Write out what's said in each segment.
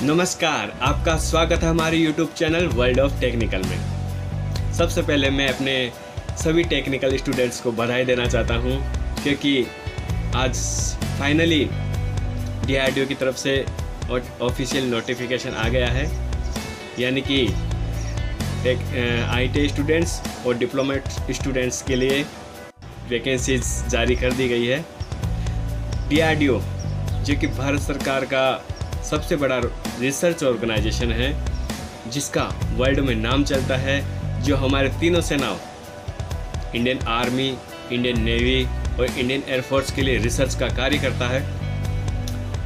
नमस्कार, आपका स्वागत है हमारे YouTube channel world of technical में। सबसे पहले मैं अपने सभी टेक्निकल स्टूडेंट्स को बधाई देना चाहता हूं, क्योंकि आज फाइनली DRDO की तरफ से ऑफिशियल नोटिफिकेशन आ गया है, यानी कि ITI स्टूडेंट्स और डिप्लोमा स्टूडेंट्स के लिए वैकेंसीज जारी कर दी गई है। DRDO जो कि भारत सरकार का सबसे बड़ा रिसर्च ऑर्गेनाइजेशन है, जिसका वर्ल्ड में नाम चलता है, जो हमारे तीनों सेनाओं इंडियन आर्मी, इंडियन नेवी और इंडियन एयरफोर्स के लिए रिसर्च का कार्य करता है,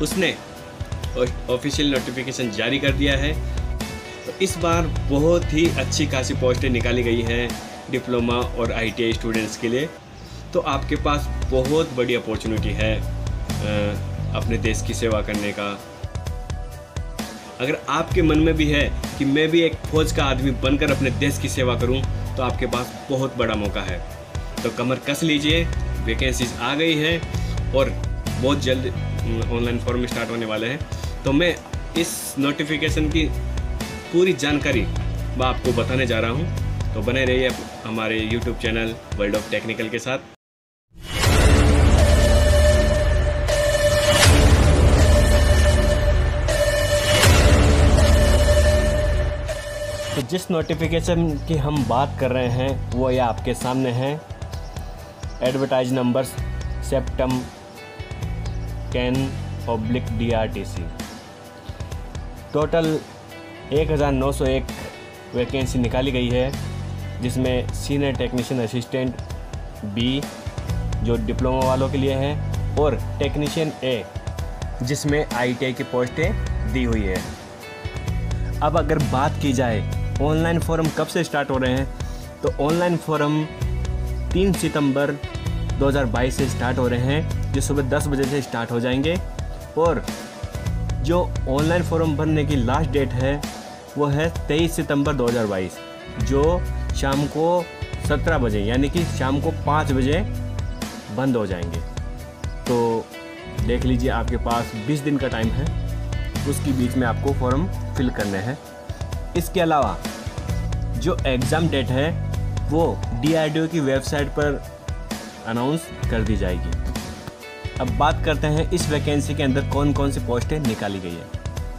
उसने ऑफिशियल नोटिफिकेशन जारी कर दिया है। तो इस बार बहुत ही अच्छी खासी पोस्टें निकाली गई हैं डिप्लोमा और ITI स्टूडेंट्स के लिए। तो आपके पास बहुत बड़ी अपॉर्चुनिटी है अपने देश की सेवा करने का। अगर आपके मन में भी है कि मैं भी एक फौज का आदमी बनकर अपने देश की सेवा करूं, तो आपके पास बहुत बड़ा मौका है। तो कमर कस लीजिए, वैकेंसीज आ गई है और बहुत जल्द ऑनलाइन फॉर्म स्टार्ट होने वाले हैं। तो मैं इस नोटिफिकेशन की पूरी जानकारी मैं आपको बताने जा रहा हूं। तो बने रहिए हमारे YouTube channel world of technical के साथ। तो जिस नोटिफिकेशन की हम बात कर रहे हैं वो ये आपके सामने है। Advertise number septum 10/DRTC। Total 1901 vacancy निकाली गई है, जिसमें सीनियर टेक्नीशियन असिस्टेंट B जो डिप्लोमा वालों के लिए है, और टेक्नीशियन A जिसमें ITI की पोस्टें दी हुई है। अब अगर बात की जाए ऑनलाइन फॉर्म कब से स्टार्ट हो रहे हैं, तो ऑनलाइन फॉर्म 3 सितंबर 2022 से स्टार्ट हो रहे हैं, जो सुबह 10 बजे से स्टार्ट हो जाएंगे। और जो ऑनलाइन फॉर्म भरने की लास्ट डेट है वो है 23 सितंबर 2022, जो शाम को 17 बजे यानी कि शाम को 5 बजे बंद हो जाएंगे। तो देख लीजिए, आपके पास 20 दिन का टाइम है, उसके बीच में आपको फॉर्म फिल करने हैं। इसके अलावा जो एग्ज़ाम डेट है वो DRDO की वेबसाइट पर अनाउंस कर दी जाएगी। अब बात करते हैं इस वैकेंसी के अंदर कौन कौन सी पोस्टें निकाली गई है।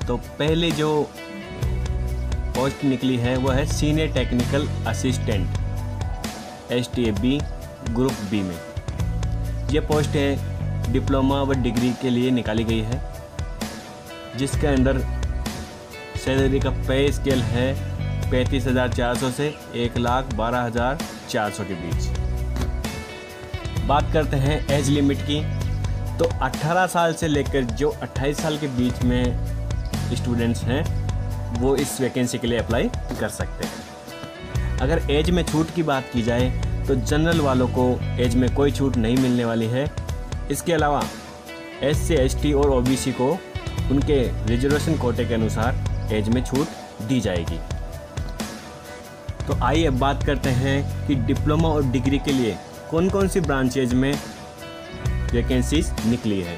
तो पहले जो पोस्ट निकली है वो है senior technical assistant STAB group B में। ये पोस्ट है डिप्लोमा व डिग्री के लिए निकाली गई है, जिसके अंदर सैलरी का पे स्केल है 35,400 से 1,12,400 के बीच। बात करते हैं एज लिमिट की, तो 18 साल से लेकर जो 28 साल के बीच में स्टूडेंट्स हैं वो इस वैकेंसी के लिए अप्लाई कर सकते हैं। अगर एज में छूट की बात की जाए तो जनरल वालों को एज में कोई छूट नहीं मिलने वाली है। इसके अलावा SC ST और OBC को उनके रिजर्वेशन कोटे के अनुसार एज में छूट दी जाएगी। तो आइए अब बात करते हैं कि डिप्लोमा और डिग्री के लिए कौन कौन सी ब्रांचेज में वैकेंसीज निकली है।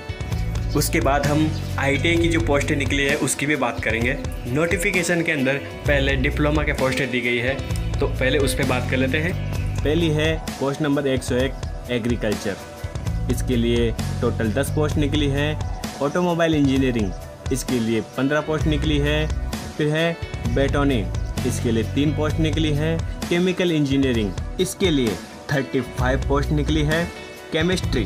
उसके बाद हम ITI की जो पोस्टें निकली है उसकी भी बात करेंगे। नोटिफिकेशन के अंदर पहले डिप्लोमा के पोस्टें दी गई है, तो पहले उस पर बात कर लेते हैं। पहली है पोस्ट नंबर 101 एग्रीकल्चर। इसके लिए टोटल 10 पोस्ट निकली है। ऑटोमोबाइल इंजीनियरिंग, इसके लिए 15 पोस्ट निकली है। फिर है बेटोनी, इसके लिए 3 पोस्ट निकली है। केमिकल इंजीनियरिंग, इसके लिए 35 पोस्ट निकली है। केमिस्ट्री,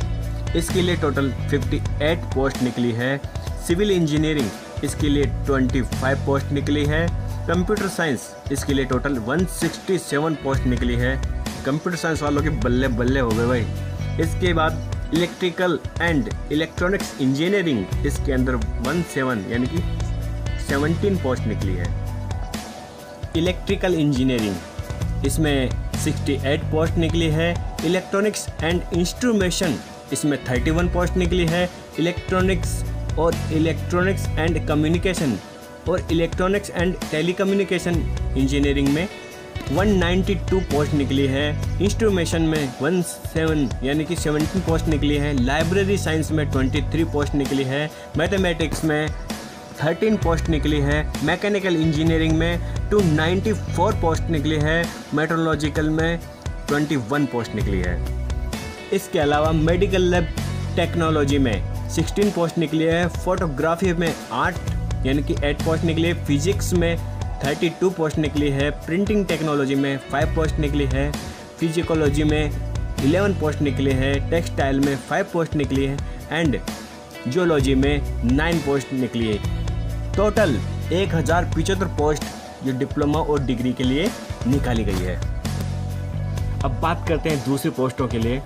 इसके लिए टोटल 58 पोस्ट निकली है। सिविल इंजीनियरिंग, इसके लिए 25 पोस्ट निकली है। कंप्यूटर साइंस, इसके लिए टोटल 167 पोस्ट निकली है। कंप्यूटर साइंस वालों के बल्ले बल्ले हो गए भाई। इसके बाद इलेक्ट्रिकल एंड इलेक्ट्रॉनिक्स इंजीनियरिंग, इसके अंदर 17 यानी कि 17 पोस्ट निकली है। इलेक्ट्रिकल इंजीनियरिंग, इसमें 68 पोस्ट निकली है। इलेक्ट्रॉनिक्स एंड इंस्ट्रूमेशन, इसमें 31 पोस्ट निकली है। इलेक्ट्रॉनिक्स एंड कम्युनिकेशन और इलेक्ट्रॉनिक्स एंड टेलीकम्युनिकेशन इंजीनियरिंग में 192 पोस्ट निकली है। इंस्ट्रूमेशन में 17 यानी कि 17 पोस्ट निकली है। लाइब्रेरी साइंस में 23 पोस्ट निकली है। मैथमेटिक्स में 13 पोस्ट निकली है, मैकेनिकल इंजीनियरिंग में 294 पोस्ट निकली है, मेट्रोलॉजिकल में 21 पोस्ट निकली है। इसके अलावा मेडिकल लैब टेक्नोलॉजी में 16 पोस्ट निकली है, फोटोग्राफी में 8 यानी कि 8 पोस्ट निकली है, फिजिक्स में 32 पोस्ट निकली है, प्रिंटिंग टेक्नोलॉजी में 5 पोस्ट निकली है, फिजिकोलॉजी में 11 पोस्ट निकली है, टेक्सटाइल में 5 पोस्ट निकली है एंड जियोलॉजी में 9 पोस्ट निकली है। टोटल 1075 पोस्ट जो डिप्लोमा और डिग्री के लिए निकाली गई है। अब बात करते हैं दूसरी पोस्टों के लिए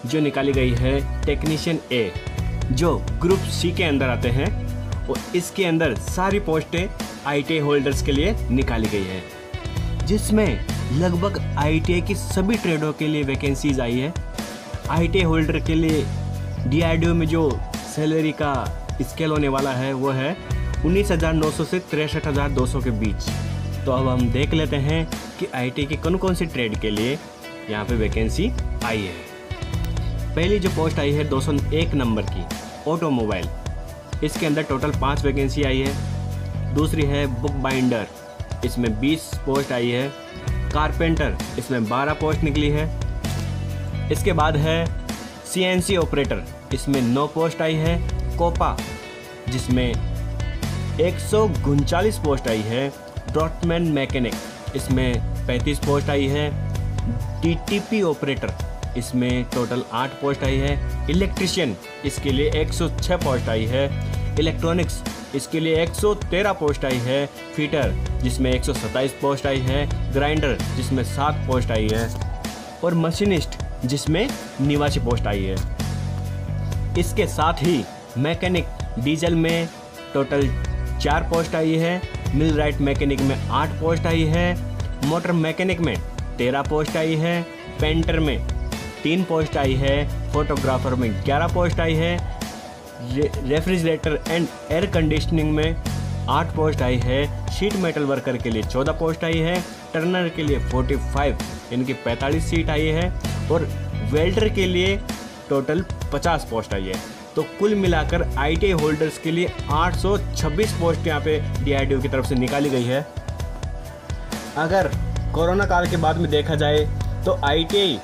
जो निकाली गई है। टेक्नीशियन ए जो ग्रुप सी के अंदर आते हैं और इसके अंदर सारी पोस्टें ITI होल्डर्स के लिए निकाली गई है, जिसमें लगभग ITI की सभी ट्रेडों के लिए वैकेंसीज आई है। ITI होल्डर के लिए DRDO में जो सैलरी का स्केल होने वाला है वो है 19,900 से 63,200 के बीच। तो अब हम देख लेते हैं कि ITI की कौन कौन सी ट्रेड के लिए यहाँ पे वैकेंसी आई है। पहली जो पोस्ट आई है 201 नंबर की ऑटोमोबाइल, इसके अंदर टोटल 5 वैकेंसी आई है। दूसरी है बुक बाइंडर, इसमें 20 पोस्ट आई है। कारपेंटर, इसमें 12 पोस्ट निकली है। इसके बाद है CNC ऑपरेटर, इसमें 9 पोस्ट आई है। कोपा जिसमें 139 पोस्ट आई है। ड्रॉफ्टमैन मैकेनिक, इसमें 35 पोस्ट आई है। DTP ऑपरेटर, इसमें टोटल 8 पोस्ट आई है। इलेक्ट्रिशियन, इसके लिए 106 पोस्ट आई है। इलेक्ट्रॉनिक्स, इसके लिए 113 पोस्ट आई है। फिटर जिसमें 127 पोस्ट आई है। ग्राइंडर जिसमें 7 पोस्ट आई है और मशीनिस्ट जिसमें 89 पोस्ट आई है। इसके साथ ही मैकेनिक डीजल में टोटल 4 पोस्ट आई है। मिलराइट मैकेनिक में 8 पोस्ट आई है। मोटर मैकेनिक में 13 पोस्ट आई है। पेंटर में 3 पोस्ट आई है। फोटोग्राफर में 11 पोस्ट आई है। रेफ्रिजरेटर एंड एयर कंडीशनिंग में 8 पोस्ट आई है। शीट मेटल वर्कर के लिए 14 पोस्ट आई है। टर्नर के लिए 45 इनकी 45 सीट आई है और वेल्डर के लिए टोटल 50 पोस्ट आई है। तो कुल मिलाकर ITI होल्डर्स के लिए 826 पोस्ट यहाँ पे DRDO की तरफ से निकाली गई है। अगर कोरोना काल के बाद में देखा जाए तो ITI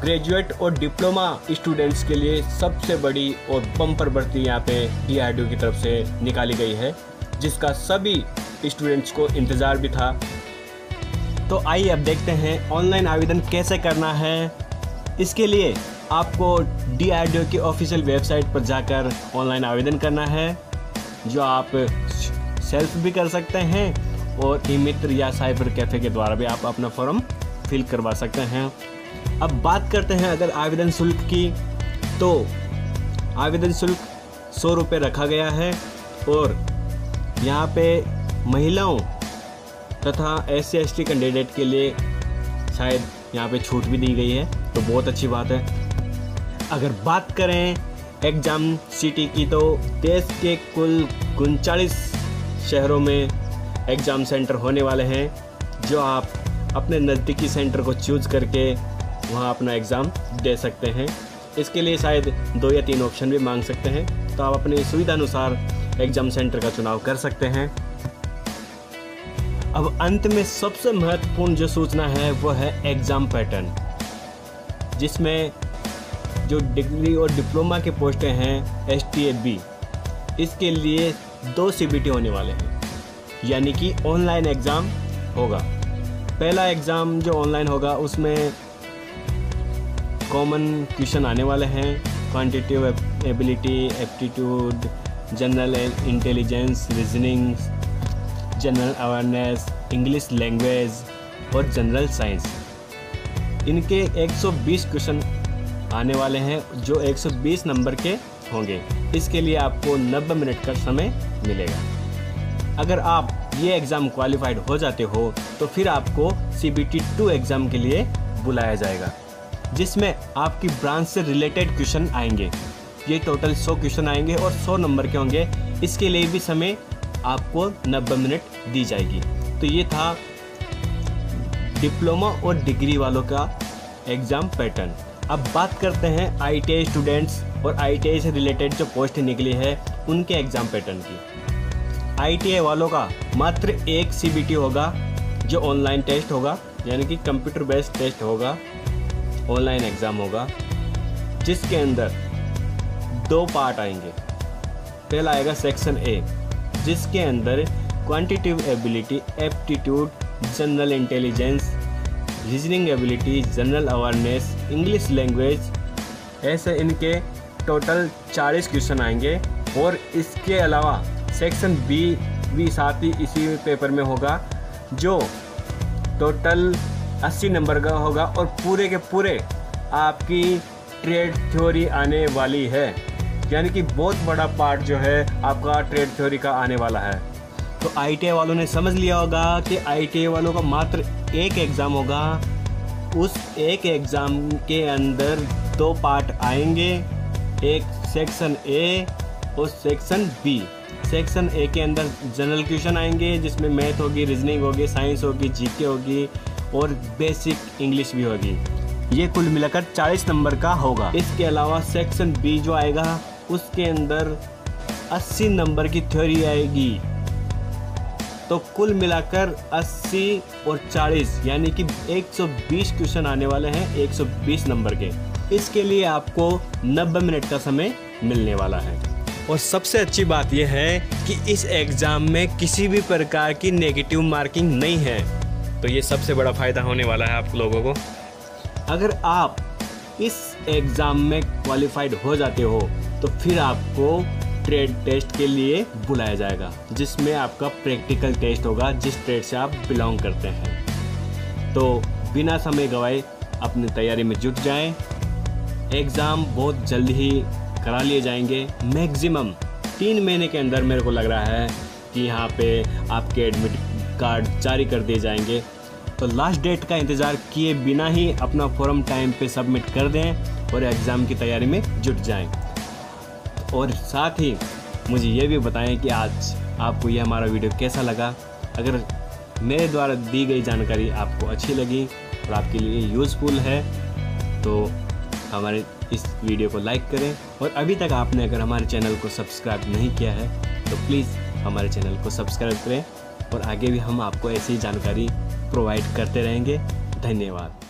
ग्रेजुएट और डिप्लोमा स्टूडेंट्स के लिए सबसे बड़ी और बम्पर भर्ती यहाँ पे DRDO की तरफ से निकाली गई है, जिसका सभी स्टूडेंट्स को इंतज़ार भी था। तो आइए अब देखते हैं ऑनलाइन आवेदन कैसे करना है। इसके लिए आपको DRDO की ऑफिशियल वेबसाइट पर जाकर ऑनलाइन आवेदन करना है, जो आप सेल्फ भी कर सकते हैं और ई-मित्र या साइबर कैफ़े के द्वारा भी आप अपना फॉर्म फिल करवा सकते हैं। अब बात करते हैं अगर आवेदन शुल्क की, तो आवेदन शुल्क 100 रुपये रखा गया है और यहाँ पे महिलाओं तथा SC/ST कैंडिडेट के लिए शायद यहाँ पे छूट भी दी गई है, तो बहुत अच्छी बात है। अगर बात करें एग्ज़ाम सिटी की, तो देश के कुल 39 शहरों में एग्ज़ाम सेंटर होने वाले हैं, जो आप अपने नज़दीकी सेंटर को चूज़ करके वहाँ अपना एग्ज़ाम दे सकते हैं। इसके लिए शायद 2 या 3 ऑप्शन भी मांग सकते हैं, तो आप अपनी सुविधा अनुसार एग्ज़ाम सेंटर का चुनाव कर सकते हैं। अब अंत में सबसे महत्वपूर्ण जो सूचना है वो है एग्ज़ाम पैटर्न, जिसमें जो डिग्री और डिप्लोमा के पोस्टें हैं STA-B, इसके लिए 2 CBT होने वाले हैं, यानी कि ऑनलाइन एग्ज़ाम होगा। पहला एग्ज़ाम जो ऑनलाइन होगा उसमें कॉमन क्वेश्चन आने वाले हैं, quantitative ability, aptitude, general intelligence, reasoning, general awareness, English language और जनरल साइंस। इनके 120 क्वेश्चन आने वाले हैं, जो 120 नंबर के होंगे। इसके लिए आपको 90 मिनट का समय मिलेगा। अगर आप ये एग्ज़ाम क्वालिफाइड हो जाते हो तो फिर आपको CBT 2 एग्ज़ाम के लिए बुलाया जाएगा, जिसमें आपकी ब्रांच से रिलेटेड क्वेश्चन आएंगे। ये टोटल 100 क्वेश्चन आएंगे और 100 नंबर के होंगे। इसके लिए भी समय आपको 90 मिनट दी जाएगी। तो ये था डिप्लोमा और डिग्री वालों का एग्ज़ाम पैटर्न। अब बात करते हैं ITI स्टूडेंट्स और ITI से रिलेटेड जो पोस्ट निकली है उनके एग्ज़ाम पैटर्न की। ITI वालों का मात्र एक CBT होगा जो ऑनलाइन टेस्ट होगा, यानी कि कंप्यूटर बेस्ड टेस्ट होगा, ऑनलाइन एग्ज़ाम होगा, जिसके अंदर 2 पार्ट आएंगे। पहला आएगा सेक्शन A, जिसके अंदर quantitative ability, aptitude, general intelligence, reasoning ability, general awareness, English language, ऐसे इनके टोटल 40 क्वेश्चन आएंगे। और इसके अलावा सेक्शन B भी साथ ही इसी पेपर में होगा, जो टोटल 80 नंबर का होगा और पूरे के पूरे आपकी ट्रेड थ्योरी आने वाली है, यानी कि बहुत बड़ा पार्ट जो है आपका ट्रेड थ्योरी का आने वाला है। तो ITI वालों ने समझ लिया होगा कि ITI वालों का मात्र एक एग्ज़ाम होगा, उस एक एग्ज़ाम के अंदर 2 पार्ट आएंगे, एक सेक्शन A और सेक्शन B। सेक्शन A के अंदर जनरल क्वेश्चन आएंगे, जिसमें मैथ होगी, रीजनिंग होगी, साइंस होगी, GK होगी और बेसिक इंग्लिश भी होगी। ये कुल मिलाकर 40 नंबर का होगा। इसके अलावा सेक्शन B जो आएगा उसके अंदर 80 नंबर की थ्योरी आएगी। तो कुल मिलाकर 80 और 40 यानी कि 120 क्वेश्चन आने वाले हैं, 120 नंबर के। इसके लिए आपको 90 मिनट का समय मिलने वाला है। और सबसे अच्छी बात यह है कि इस एग्ज़ाम में किसी भी प्रकार की नेगेटिव मार्किंग नहीं है। तो ये सबसे बड़ा फ़ायदा होने वाला है आप लोगों को। अगर आप इस एग्ज़ाम में क्वालिफाइड हो जाते हो तो फिर आपको ट्रेड टेस्ट के लिए बुलाया जाएगा, जिसमें आपका प्रैक्टिकल टेस्ट होगा, जिस ट्रेड से आप बिलोंग करते हैं। तो बिना समय गवाए अपनी तैयारी में जुट जाएं। एग्ज़ाम बहुत जल्द ही करा लिए जाएंगे, मैक्सिमम 3 महीने के अंदर मेरे को लग रहा है कि यहाँ पे आपके एडमिट कार्ड जारी कर दिए जाएंगे। तो लास्ट डेट का इंतज़ार किए बिना ही अपना फॉर्म टाइम पे सबमिट कर दें और एग्ज़ाम की तैयारी में जुट जाएं। और साथ ही मुझे ये भी बताएं कि आज आपको यह हमारा वीडियो कैसा लगा। अगर मेरे द्वारा दी गई जानकारी आपको अच्छी लगी और आपके लिए यूज़फुल है तो हमारे इस वीडियो को लाइक करें। और अभी तक आपने अगर हमारे चैनल को सब्सक्राइब नहीं किया है तो प्लीज़ हमारे चैनल को सब्सक्राइब करें और आगे भी हम आपको ऐसी जानकारी प्रोवाइड करते रहेंगे। धन्यवाद।